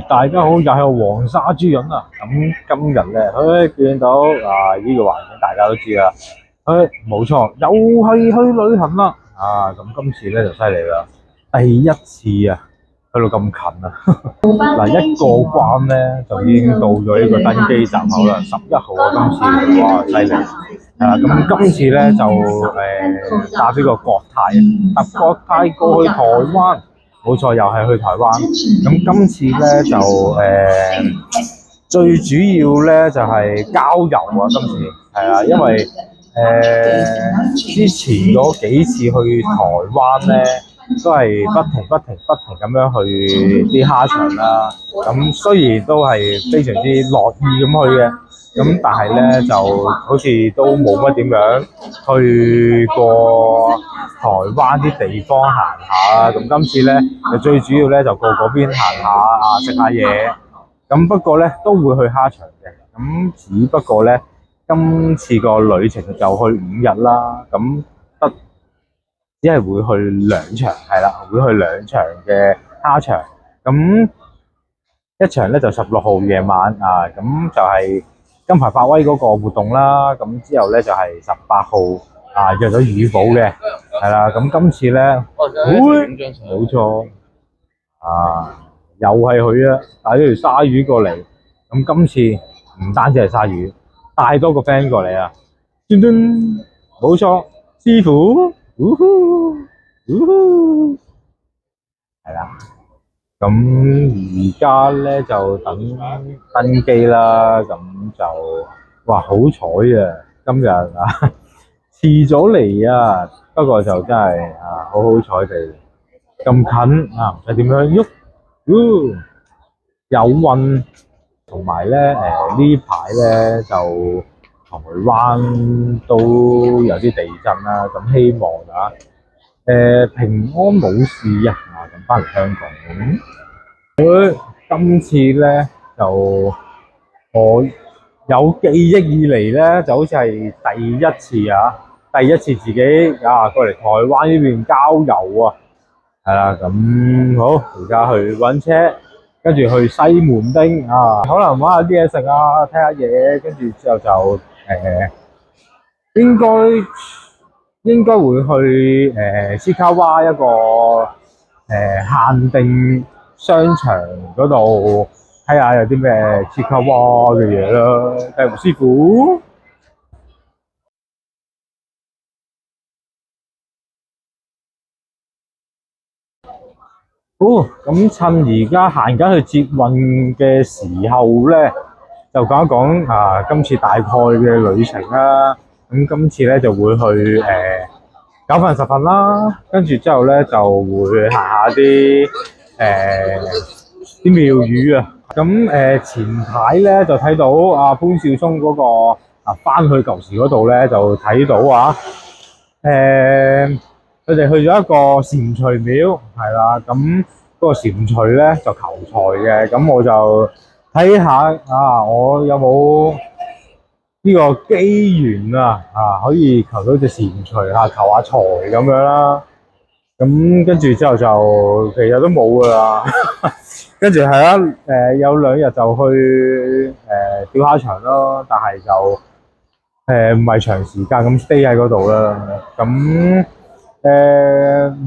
大家好，又係黃沙豬潤啊！咁今日咧，見到呢個環境大家都知啦，冇錯，又係去旅行啦！咁今次咧就犀利啦，第一次啊，去到咁近啊！嗱，一過關咧就已經到咗呢個登機站口啦，11號啊，今次哇犀利！咁今次咧就搭呢個國泰，搭國泰過去台灣。冇錯，又係去台灣。咁今次咧就最主要咧就係郊遊啊！今次係啊，因為之前嗰幾次去台灣咧，都係不停咁樣去啲蝦場啦。咁雖然都係非常之樂意咁去嘅，咁但係咧就好似都冇乜點樣去過台灣啲地方行下啦。咁今次咧就最主要咧就過嗰邊行下食下嘢。咁不過咧都會去蝦場嘅。咁只不過咧今次個旅程就去5日啦。咁只係會去2場，係啦，會去2場嘅蝦場。咁一場咧就16號夜晚咁就係金牌百威嗰個活動啦。咁之後咧就係18號約咗魚寶嘅，係啦。咁今次咧，冇錯又係佢啊，帶咗條鯊魚過嚟。咁今次唔單止係鯊魚，帶多個 friend 過嚟啊！端端，冇錯，師傅。係啦，咁而家咧就等登機啦，咁就哇好彩啊！今日遲咗嚟啊，不過就真係好彩地咁近唔使點樣喐，有運。同埋咧呢排咧就台灣都有啲地震啦，咁希望平安冇事咁翻嚟香港。今次咧就我有記憶以嚟咧，就好似係第一次自己過嚟台灣呢邊郊遊啊，係啦。咁好，而家去搵車，跟住去西門町可能玩下啲嘢食睇下嘢，跟住之後就應該會去斯卡哇一個限定商場嗰度睇下有啲咩斯卡哇嘅嘢啦。係胡師傅。咁趁而家行緊去捷運嘅時候咧，就講一講今次大概嘅旅程啦。咁今次咧就會去9份10份啦，跟住之後咧就會行下啲廟宇啊。咁前排咧就睇到潘少聰嗰個翻去舊時嗰度咧，就睇到佢哋去咗一個蟾蜍廟，係啦。咁嗰個蟾蜍咧就求財嘅，咁我就睇下我有冇呢個機緣可以求到隻蟾蜍求下財咁樣啦。咁跟住之後就其實都冇噶啦。跟住係啦，有2日就去釣蝦場咯，但係就唔係長時間咁 stay 喺嗰度啦。咁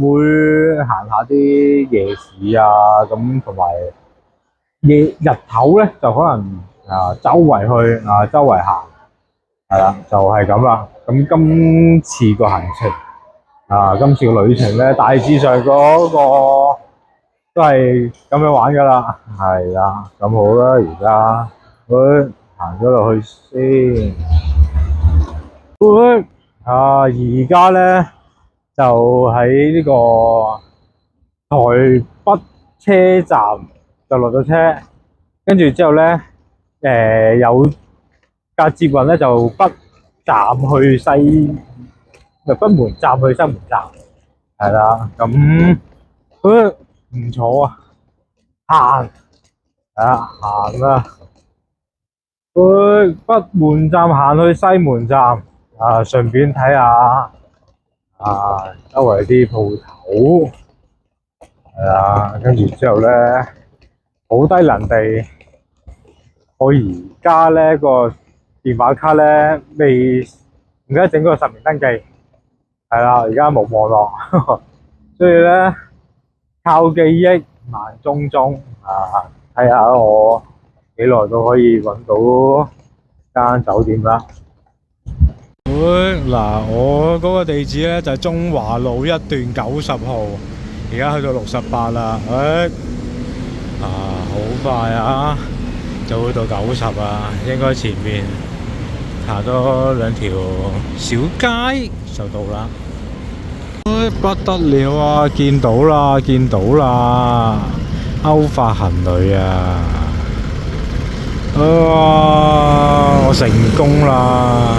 會行下啲夜市咁同埋日頭咧就可能周圍去周圍行，係啦，就係咁啦。咁今次個行程今次個旅程咧，大致上嗰個都係咁樣玩噶啦，係啦。咁好啦，而家行咗落去先。而家咧就喺呢個台北車站就落咗車，跟住之後咧有架捷運咧就北門站去西門站，係啦。咁唔錯行啦。北門站行去西門站順便睇下周圍啲鋪頭，係啦。跟住之後咧好低能地，我而家咧個電話卡咧未，而家整個實名登記，係啦，而家冇網絡，所以咧靠記憶慢蹤蹤啊，睇下我幾耐都可以揾到間酒店啦。嗱，我嗰個地址咧就係中華路1段90號，而家去到68啦。好快啊，就會到90啊，應該前面行多2條小街就到啦。不得了啊！見到啦，見到啦，歐發行旅啊！我成功啦！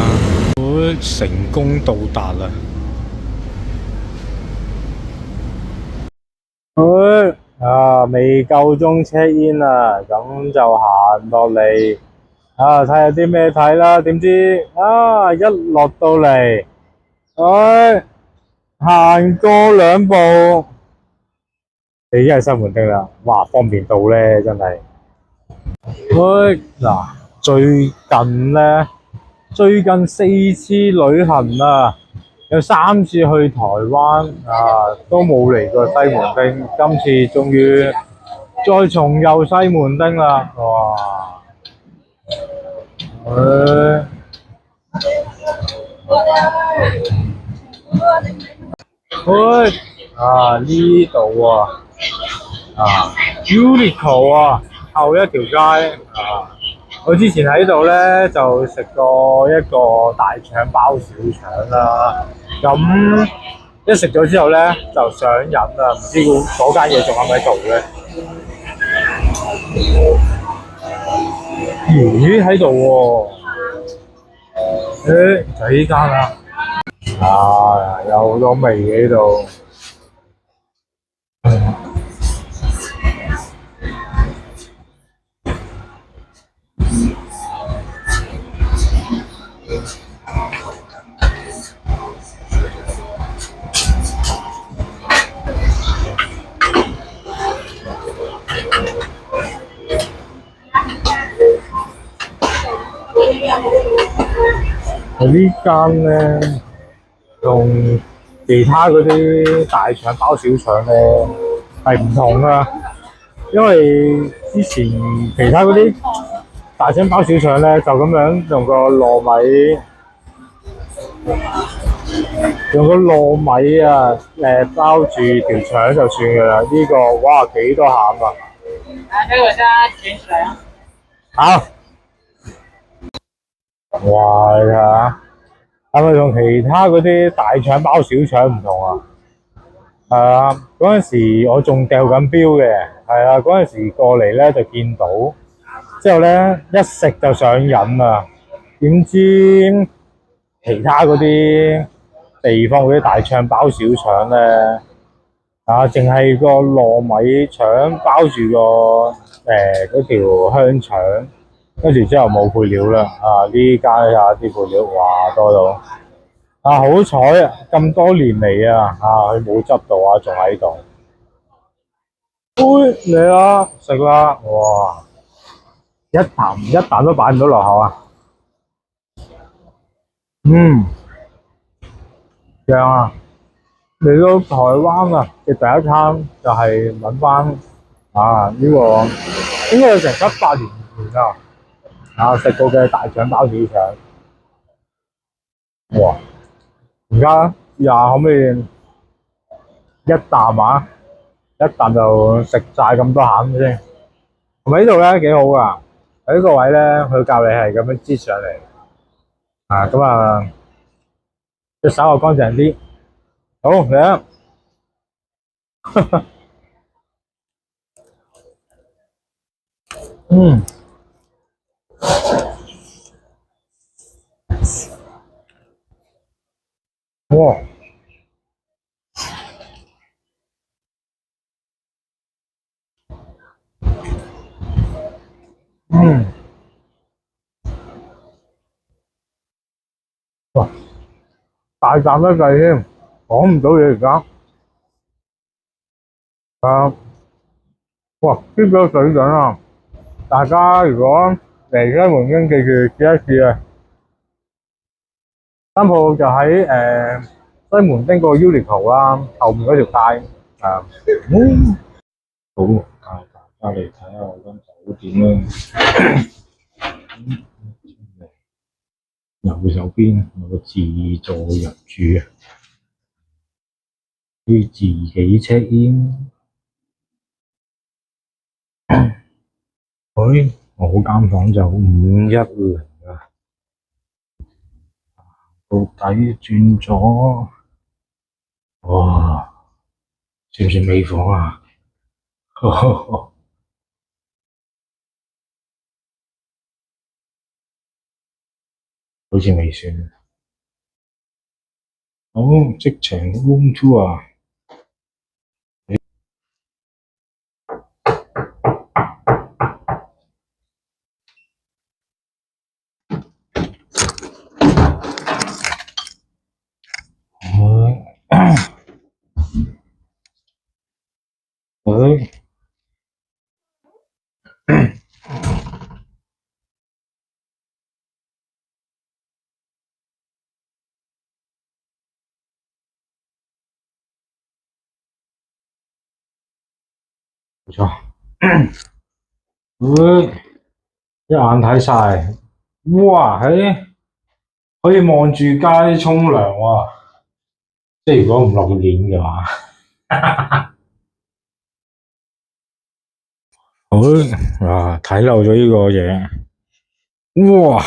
成功到達啦！未夠鐘 check in 啊，咁就行落嚟睇下啲咩睇啦。點知一落到嚟，行過2步，已經係西門町啦。哇，方便到咧，真係。嗱，最近4次旅行啊，有3次去台灣都冇嚟過西門町，今次終於再重遊西門町啦！哇！呢度Uniqlo 後一條街我之前喺度咧就食過一個大腸包小腸啦，咁一食咗之後咧就上癮啦，唔知嗰間嘢仲喺唔喺度咧？咦，喺度喎！就係呢間啦。有好多味喺度。呢間咧同其他嗰啲大腸包小腸咧係唔同噶，因為之前其他嗰啲大腸包小腸咧就咁樣用個糯米包住條腸就算噶啦。呢個哇幾多餡啊！這個我現在捲起來啊！好，哇你睇下，係咪同其他嗰啲大腸包小腸唔同啊？嗰陣時我仲掉緊標嘅，嗰陣時過嚟咧就見到，之後咧一食就上癮啊！點知其他嗰啲地方嗰啲大腸包小腸咧淨係個糯米腸包住嗰條香腸，跟住之後冇配料啦。呢間啲配料哇多到〜好彩咁多年嚟佢冇執到仲喺度。嚟啦，食啦！哇，一啖都擺唔到落口啊！正啊！嚟到台灣嘅第一餐就係揾翻呢個應該有成7、8年前食過嘅大腸包小腸。哇！而家試下可唔可以一啖就食晒咁多餡先。同埋呢度咧幾好噶，喺呢個位咧佢教你係咁樣擠上嚟咁隻手又乾淨啲。好嚟啦！哇！哇！大啖得滯添，講唔到嘢而家。哇！呢個水準啊！大家如果嚟西門町，記住試一試啊！間鋪就喺西門町個 Uniqlo 啦，後面嗰條街啊。好，帶大家嚟睇下我間酒店啦。右手邊有個自助入住啊，可以自己 check in。我間房就510啊，到底轉咗，哇！算唔算尾房啊？好似未算。好，即場 room tour 啊！冇錯。一眼睇晒，哇！可以望住街沖涼喎，即係如果唔落鏈嘅話。好睇漏咗呢個嘢，哇！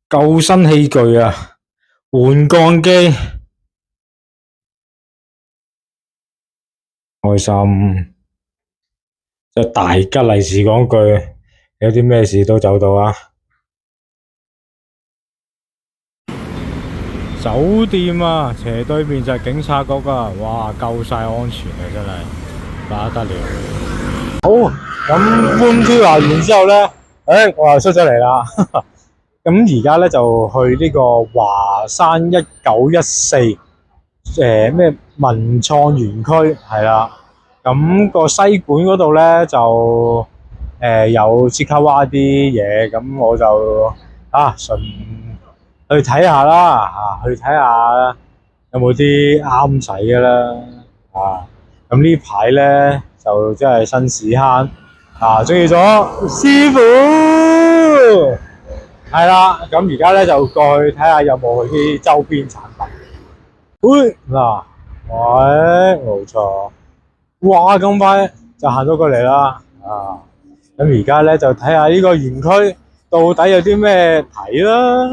救生器具啊，換鋼機，開心。即係大吉利是講句，有啲咩事都走到啊！酒店啊，斜對面就係警察局啊！哇，夠晒安全啊，真係不得了。好，咁 room tour 完之後咧，我又出咗嚟啦。咁而家咧就去呢個華山1914咩文創園區係啦。咁個西館嗰度咧就有切卡哇啲嘢，咁我就順去睇下啦，去睇下有冇啲啱使嘅啦。咁呢排咧就真係新屎坑中意咗師傅係啦。咁而家咧就過去睇下有冇佢啲周邊產品。冇錯。哇！咁快就行咗過嚟啦。咁而家咧就睇下呢個園區到底有啲咩睇啦。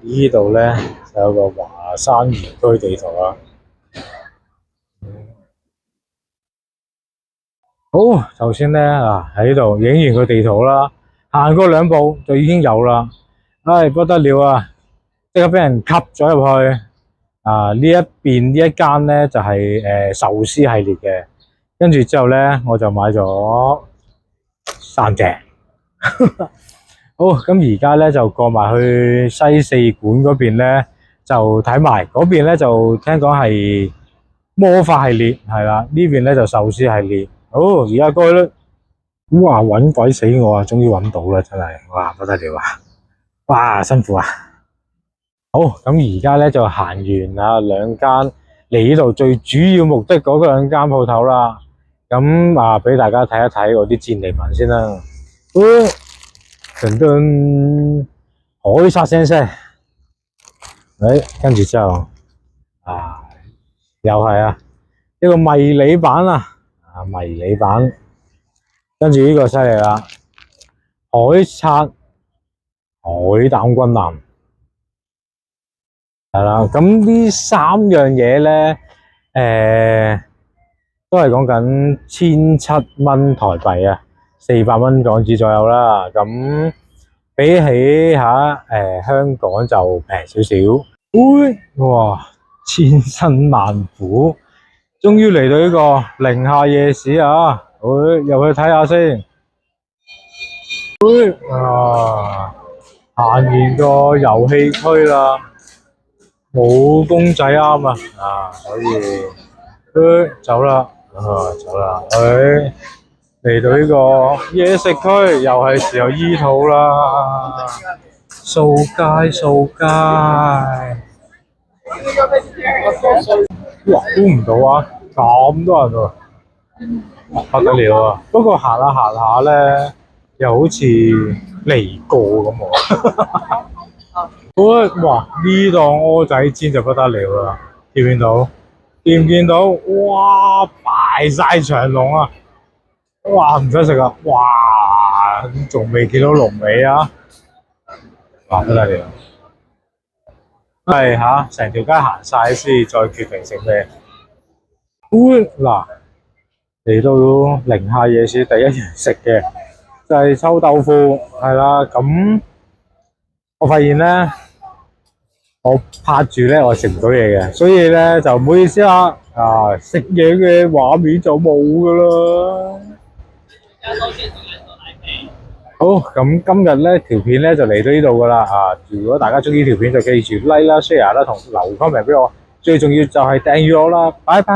呢度咧就有個華山園區地圖啦。好，頭先咧喺度影完個地圖啦，行過2步就已經有啦。不得了啊！即刻俾人吸咗入去。呢一邊呢一間咧就係壽司系列嘅，跟住之後咧我就買咗3隻。好，咁而家咧就過埋去西四館嗰邊咧，就睇埋嗰邊咧就聽講係魔法系列係啦，呢邊咧就壽司系列。好，而家過去啦。哇！搵鬼死我啊！終於搵到啦，真係哇不得了啊！哇辛苦啊！好，咁而家咧就行完2間嚟呢度最主要目的嗰2間鋪頭啦。咁俾大家睇一睇我啲戰利品先啦。噔噔，海殺先生，跟住之後又係一個迷你版迷你版，跟住呢個犀利啦，海賊海膽軍艦係啦。咁呢3樣嘢咧，都係講緊1700蚊台幣啊，400蚊港紙左右啦。咁比起香港就平少少。哇！千辛萬苦，終於嚟到呢個寧夏夜市啊！入去睇下先。行完個遊戲區啦，冇公仔啱所以走啦。走啦，嚟到呢個嘢食區，又係時候醫肚啦。掃街掃街，哇！估唔到啊，咁多人喎，不得了啊！不過行下行下咧，又好似嚟過咁喎。哇！呢檔蚵仔煎就不得了啦，見唔見到？見唔見到？哇！排晒長龍啊！哇！唔使食啊！哇！仲未見到龍尾啊！哇！不得了！係嚇，成條街行晒先，再決定食咩。嗱，嚟到寧夏夜市第一樣食嘅就係臭豆腐，係啦。咁我發現咧，我拍住咧，我食唔到嘢嘅，所以咧就唔好意思啦。食嘢嘅畫面就冇噶啦。好，咁今日咧條片咧就嚟到呢度噶啦。如果大家中意條片就記住 like 啦、share 啦同留 comment 俾我，最重要就係訂閱我啦。拜拜。